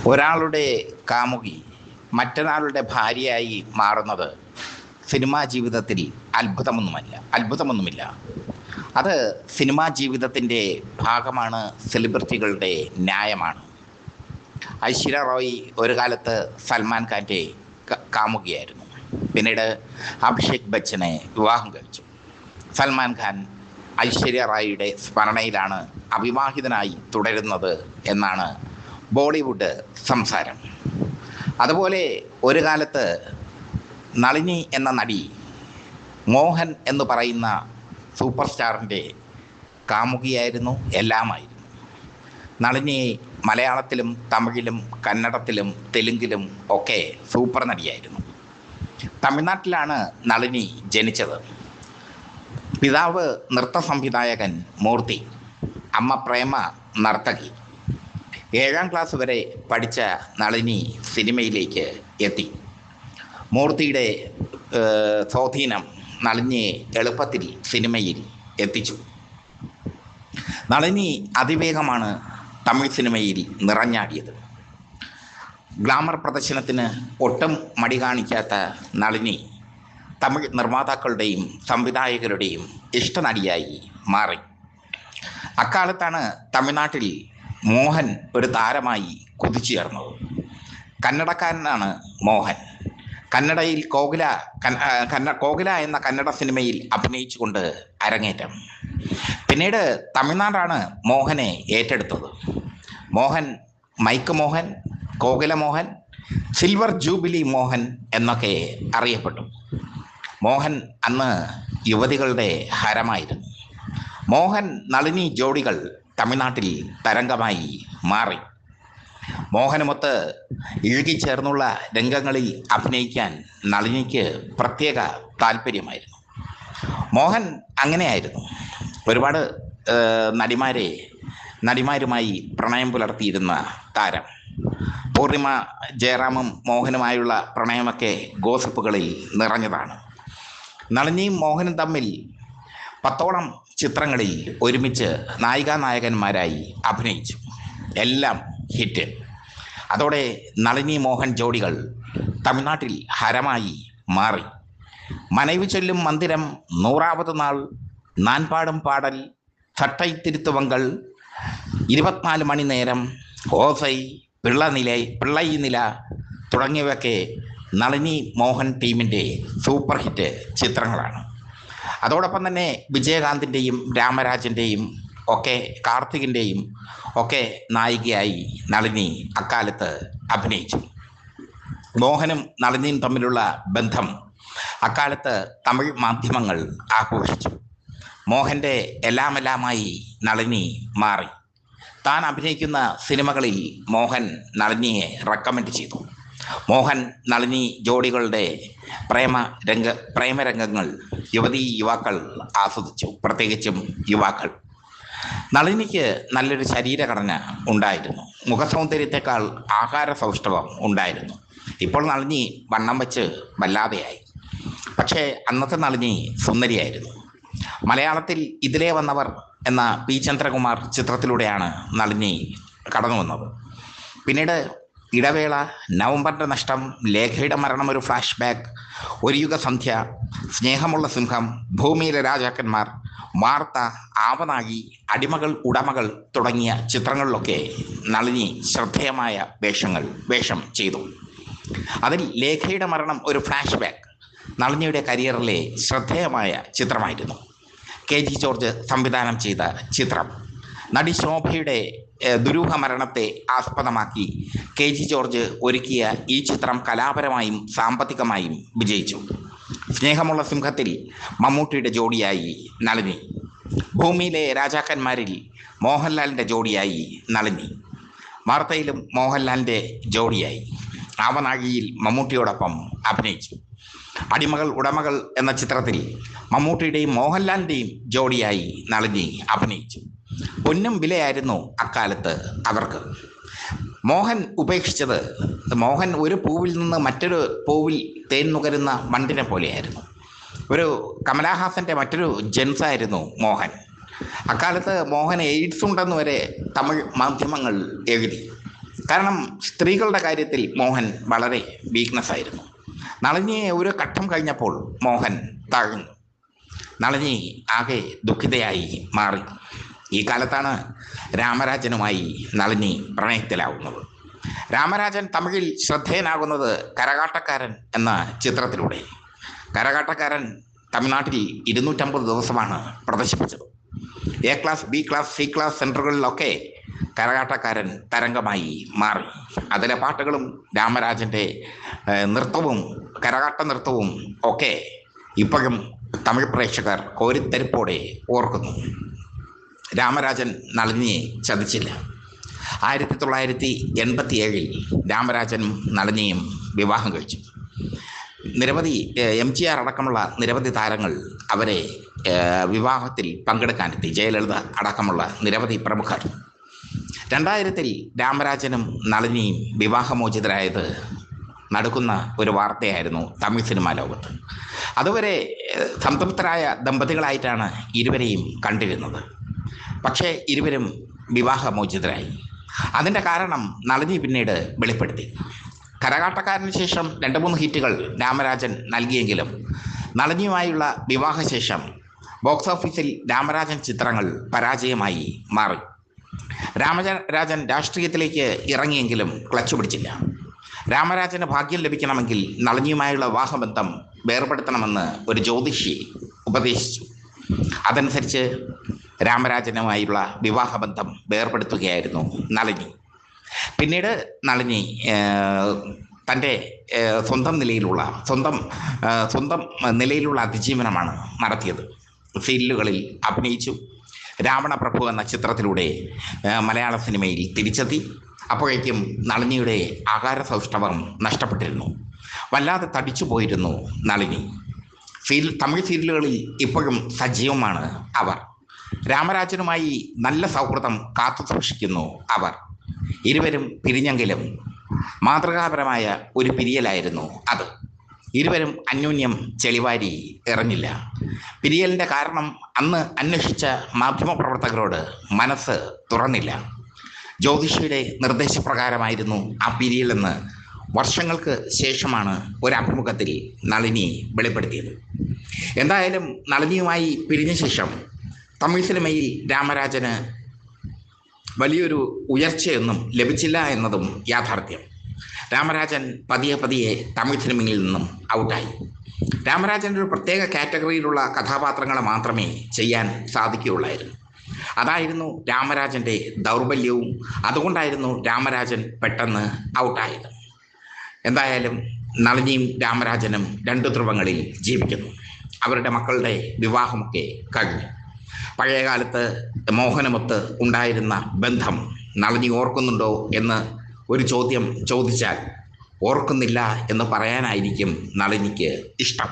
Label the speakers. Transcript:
Speaker 1: ഒരാളുടെ കാമുകി മറ്റൊരാളുടെ ഭാര്യയായി മാറുന്നത് സിനിമാ ജീവിതത്തിൽ അത്ഭുതമൊന്നുമില്ല. അത് സിനിമാ ജീവിതത്തിൻ്റെ ഭാഗമാണ്, സെലിബ്രിറ്റികളുടെ ന്യായമാണ്. ഐശ്വര്യ റോയ് ഒരു കാലത്ത് സൽമാൻ ഖാൻ്റെ കാമുകിയായിരുന്നു. പിന്നീട് അഭിഷേക് ബച്ചനെ വിവാഹം കഴിച്ചു. സൽമാൻ ഖാൻ ഐശ്വര്യ റായിയുടെ സ്മരണയിലാണ് അവിവാഹിതനായി തുടരുന്നത് എന്നാണ് ബോളിവുഡ് സംസാരം. അതുപോലെ ഒരു കാലത്ത് നളിനി എന്ന നടി മോഹൻ എന്ന് പറയുന്ന സൂപ്പർ സ്റ്റാറിൻ്റെ കാമുകിയായിരുന്നു, എല്ലാമായിരുന്നു. നളിനി മലയാളത്തിലും തമിഴിലും കന്നഡത്തിലും തെലുങ്കിലും ഒക്കെ സൂപ്പർ നടിയായിരുന്നു. തമിഴ്നാട്ടിലാണ് നളിനി ജനിച്ചത്. പിതാവ് നൃത്ത സംവിധായകൻ മൂർത്തി, അമ്മ പ്രേമ നർത്തകി. 7ാം ക്ലാസ് വരെ പഠിച്ച നളിനി സിനിമയിലേക്ക് എത്തി. മൂർത്തിയുടെ സ്വാധീനം നളിനിയെ എളുപ്പത്തിൽ സിനിമയിൽ എത്തിച്ചു. നളിനി അതിവേഗമാണ് തമിഴ് സിനിമയിൽ നിറഞ്ഞാടിയത്. ഗ്ലാമർ പ്രദർശനത്തിന് ഒട്ടും മടി കാണിക്കാത്ത നളിനി തമിഴ് നിർമ്മാതാക്കളുടെയും സംവിധായകരുടെയും ഇഷ്ടനടിയായി മാറി. അക്കാലത്താണ് തമിഴ്നാട്ടിൽ മോഹൻ ഒരു താരമായി കുതിച്ചുയർന്നത്. കന്നഡക്കാരനാണ് മോഹൻ. കന്നഡയിൽ കോകില എന്ന കന്നഡ സിനിമയിൽ അഭിനയിച്ചുകൊണ്ട് അരങ്ങേറ്റം. പിന്നീട് തമിഴ്നാടാണ് മോഹനെ ഏറ്റെടുത്തത്. Mohan mike Mohan, Kokila Mohan, silver jubilee Mohan എന്നൊക്കെ അറിയപ്പെട്ടു. മോഹൻ അന്ന് യുവതികളുടെ ഹരമായിരുന്നു. മോഹൻ നളിനി ജോഡികൾ തമിഴ്നാട്ടിൽ തരംഗമായി മാറി. മോഹനുമൊത്ത് ഇഴുകിച്ചേർന്നുള്ള രംഗങ്ങളിൽ അഭിനയിക്കാൻ നളിനിക്ക് പ്രത്യേക താല്പര്യമായിരുന്നു. മോഹൻ അങ്ങനെയായിരുന്നു. ഒരുപാട് നടിമാരുമായി പ്രണയം പുലർത്തിയിരുന്ന താരം. പൂർണിമ ജയറാമും മോഹനുമായുള്ള പ്രണയമൊക്കെ ഗോസിപ്പുകളിൽ നിറഞ്ഞതാണ്. നളിനിയും മോഹനും തമ്മിൽ 10ഓളം ചിത്രങ്ങളിൽ ഒരുമിച്ച് നായികാനായകന്മാരായി അഭിനയിച്ചു. എല്ലാം ഹിറ്റ്. അതോടെ നളിനി മോഹൻ ജോഡികൾ തമിഴ്നാട്ടിൽ ഹരമായി മാറി. മനൈവ് ചൊല്ലും മന്ദിരം, 100ാவது നാൾ, നാൻ പാടും പാടൽ, ചട്ടൈ തിരുത്തുവങ്കൾ, 24 മണി നേരം, ഓസൈ, പിള്ളൈ നില തുടങ്ങിയവയൊക്കെ നളിനി മോഹൻ ടീമിൻ്റെ സൂപ്പർ ഹിറ്റ് ചിത്രങ്ങളാണ്. അതോടൊപ്പം തന്നെ വിജയകാന്തിൻ്റെയും രാമരാജൻ്റെയും ഒക്കെ കാർത്തികിൻ്റെയും ഒക്കെ നായികയായി നളിനി അക്കാലത്ത് അഭിനയിച്ചു. മോഹനും നളിനിയും തമ്മിലുള്ള ബന്ധം അക്കാലത്ത് തമിഴ് മാധ്യമങ്ങൾ ആഘോഷിച്ചു. മോഹൻ്റെ എല്ലാമായി നളിനി മാറി. താൻ അഭിനയിക്കുന്ന സിനിമകളിൽ മോഹൻ നളിനിയെ റെക്കമെൻഡ് ചെയ്തു. മോഹൻ നളിനി ജോഡികളുടെ പ്രേമരംഗങ്ങൾ യുവതീ-യുവാക്കൾ ആസ്വദിച്ചു, പ്രത്യേകിച്ചും യുവാക്കൾ. നളിനിക്ക് നല്ലൊരു ശരീരഘടന ഉണ്ടായിരുന്നു. മുഖസൗന്ദര്യത്തെക്കാൾ ആഹാര സൗഷ്ഠവം ഉണ്ടായിരുന്നു. ഇപ്പോൾ നളിനി വണ്ണം വെച്ച് വല്ലാതെയായി. പക്ഷേ അന്നത്തെ നളിനി സുന്ദരിയായിരുന്നു. മലയാളത്തിൽ ഇതിലേ വന്നവർ എന്ന പി ചന്ദ്രകുമാർ ചിത്രത്തിലൂടെയാണ് നളിനി കടന്നു വന്നത്. പിന്നീട് ഇടവേള, നവംബറിൻ്റെ നഷ്ടം, ലേഖയുടെ മരണം ഒരു ഫ്ലാഷ് ബാക്ക്, ഒരു യുഗസന്ധ്യ, സ്നേഹമുള്ള സിംഹം, ഭൂമിയിലെ രാജാക്കന്മാർ, വാർത്ത, ആവനാഴി, അടിമകൾ ഉടമകൾ തുടങ്ങിയ ചിത്രങ്ങളിലൊക്കെ നളിനി ശ്രദ്ധേയമായ വേഷം ചെയ്തു. അതിൽ ലേഖയുടെ മരണം ഒരു ഫ്ലാഷ് ബാക്ക് നളിനിയുടെ കരിയറിലെ ശ്രദ്ധേയമായ ചിത്രമായിരുന്നു. KG ജോർജ് സംവിധാനം ചെയ്ത ചിത്രം. നടി ശോഭയുടെ ദുരൂഹ മരണത്തെ ആസ്പദമാക്കി KG ജോർജ് ഒരുക്കിയ ഈ ചിത്രം കലാപരമായും സാമ്പത്തികമായും വിജയിച്ചു. സ്നേഹമുള്ള സിംഹത്തിൽ മമ്മൂട്ടിയുടെ ജോഡിയായി നളിനി. ഭൂമിയിലെ രാജാക്കന്മാരിൽ മോഹൻലാലിൻ്റെ ജോഡിയായി നളിനി. വാർത്തയിലും മോഹൻലാലിൻ്റെ ജോഡിയായി. ആവനാഴിയിൽ മമ്മൂട്ടിയോടൊപ്പം അഭിനയിച്ചു. അടിമകൾ ഉടമകൾ എന്ന ചിത്രത്തിൽ മമ്മൂട്ടിയുടെയും മോഹൻലാലിൻ്റെയും ജോഡിയായി നളിനി അഭിനയിച്ചു. പൊന്നും വിലയായിരുന്നു അക്കാലത്ത് അവർക്ക്. മോഹൻ ഉപേക്ഷിച്ചത്, മോഹൻ ഒരു പൂവിൽ നിന്ന് മറ്റൊരു പൂവിൽ തേൻ നുകരുന്ന വണ്ടിനെ പോലെയായിരുന്നു. ഒരു കമലഹാസൻ്റെ മറ്റൊരു ജൻസായിരുന്നു മോഹൻ. അക്കാലത്ത് മോഹൻ എയ്ഡ്സ് ഉണ്ടെന്ന് വരെ തമിഴ് മാധ്യമങ്ങൾ എഴുതി. കാരണം സ്ത്രീകളുടെ കാര്യത്തിൽ മോഹൻ വളരെ വീക്ക്നെസ് ആയിരുന്നു. നളിനിയെ ഒരു ഘട്ടം കഴിഞ്ഞപ്പോൾ മോഹൻ താഴ്ന്നു. നളിനി ആകെ ദുഃഖിതയായി മാറി. ഈ കാലത്താണ് രാമരാജനുമായി നളിനി പ്രണയത്തിലാവുന്നത്. രാമരാജൻ തമിഴിൽ ശ്രദ്ധേയനാകുന്നത് കരകാട്ടക്കാരൻ എന്ന ചിത്രത്തിലൂടെ. കരകാട്ടക്കാരൻ തമിഴ്നാട്ടിൽ 250 ദിവസമാണ് പ്രദർശിപ്പിച്ചത്. A class, B class, C class സെൻറ്ററുകളിലൊക്കെ കരകാട്ടക്കാരൻ തരംഗമായി മാറി. അതിലെ പാട്ടുകളും രാമരാജൻ്റെ നൃത്തവും കരകാട്ട നൃത്തവും ഒക്കെ ഇപ്പോഴും തമിഴ് പ്രേക്ഷകർ കോരിത്തെരിപ്പോടെ ഓർക്കുന്നു. രാമരാജൻ നളിനിയെ ചതിച്ചില്ല. 1987 രാമരാജനും നളിനിയും വിവാഹം കഴിച്ചു. നിരവധി MGR അടക്കമുള്ള നിരവധി താരങ്ങൾ അവരെ വിവാഹത്തിൽ പങ്കെടുക്കാനെത്തി. ജയലളിത അടക്കമുള്ള നിരവധി പ്രമുഖർ. 2000 രാമരാജനും നളിനിയും വിവാഹമോചിതരായത് നടക്കുന്ന ഒരു വാർത്തയായിരുന്നു തമിഴ് സിനിമാ ലോകത്ത്. അതുവരെ സംതൃപ്തരായ ദമ്പതികളായിട്ടാണ് ഇരുവരെയും കണ്ടിരുന്നത്. പക്ഷേ ഇരുവരും വിവാഹമോചിതരായി. അതിൻ്റെ കാരണം നളിനി പിന്നീട് വെളിപ്പെടുത്തി. കരകാട്ടക്കാരന് ശേഷം 2-3 ഹിറ്റുകൾ രാമരാജൻ നൽകിയെങ്കിലും നളിനിയുമായുള്ള വിവാഹശേഷം ബോക്സ് ഓഫീസിൽ രാമരാജൻ ചിത്രങ്ങൾ പരാജയമായി മാറി. രാമരാജൻ രാഷ്ട്രീയത്തിലേക്ക് ഇറങ്ങിയെങ്കിലും ക്ലച്ച് പിടിച്ചില്ല. രാമരാജന് ഭാഗ്യം ലഭിക്കണമെങ്കിൽ നളിനിയുമായുള്ള വിവാഹബന്ധം വേർപെടുത്തണമെന്ന് ഒരു ജ്യോതിഷി ഉപദേശിച്ചു. അതനുസരിച്ച് രാമരാജനുമായുള്ള വിവാഹബന്ധം വേർപെടുത്തുകയായിരുന്നു നളിനി. പിന്നീട് നളിനി തൻ്റെ സ്വന്തം നിലയിലുള്ള അതിജീവനമാണ് നടത്തിയത്. സീരിയലുകളിൽ അഭിനയിച്ചു. രാവണപ്രഭു എന്ന ചിത്രത്തിലൂടെ മലയാള സിനിമയിൽ തിരിച്ചെത്തി. അപ്പോഴേക്കും നളിനിയുടെ ആകാര സൗഷ്ഠവം നഷ്ടപ്പെട്ടിരുന്നു. വല്ലാതെ തടിച്ചു പോയിരുന്നു നളിനി. തമിഴ് സീരിയലുകളിൽ ഇപ്പോഴും സജീവമാണ് അവർ. രാമരാജനുമായി നല്ല സൗഹൃദം കാത്തു സൂക്ഷിക്കുന്നു അവർ. ഇരുവരും പിരിഞ്ഞെങ്കിലും മാതൃകാപരമായ ഒരു പിരിയലായിരുന്നു അത്. ഇരുവരും അന്യോന്യം ചെളിവാരി എറിഞ്ഞില്ല. പിരിയലിൻ്റെ കാരണം അന്ന് അന്വേഷിച്ച മാധ്യമപ്രവർത്തകരോട് മനസ്സ് തുറന്നില്ല. ജ്യോതിഷിയുടെ നിർദ്ദേശപ്രകാരമായിരുന്നു ആ പിരിയലെന്ന് വർഷങ്ങൾക്ക് ശേഷമാണ് ഒരു അഭിമുഖത്തിൽ നളിനി വെളിപ്പെടുത്തിയത്. എന്തായാലും നളിനിയുമായി പിരിഞ്ഞ ശേഷം തമിഴ് സിനിമയിൽ രാമരാജന് വലിയൊരു ഉയർച്ചയൊന്നും ലഭിച്ചില്ല എന്നതും യാഥാർത്ഥ്യം. രാമരാജൻ പതിയെ തമിഴ് സിനിമയിൽ നിന്നും ഔട്ടായി. രാമരാജൻ്റെ ഒരു പ്രത്യേക കാറ്റഗറിയിലുള്ള കഥാപാത്രങ്ങളെ മാത്രമേ ചെയ്യാൻ സാധിക്കുകയുള്ളായിരുന്നു. അതായിരുന്നു രാമരാജൻ്റെ ദൗർബല്യവും. അതുകൊണ്ടായിരുന്നു രാമരാജൻ പെട്ടെന്ന് ഔട്ടായത്. എന്തായാലും നളിനിയും രാമരാജനും 2 ധ്രുവങ്ങളിൽ ജീവിക്കുന്നു. അവരുടെ മക്കളുടെ വിവാഹമൊക്കെ കഴിഞ്ഞു. പഴയകാലത്ത് മോഹനമൊത്ത് ഉണ്ടായിരുന്ന ബന്ധം നളിനി ഓർക്കുന്നുണ്ടോ എന്ന് ഒരു ചോദ്യം ചോദിച്ചാൽ ഓർക്കുന്നില്ല എന്ന് പറയാനായിരിക്കും നളിനിക്ക് ഇഷ്ടം.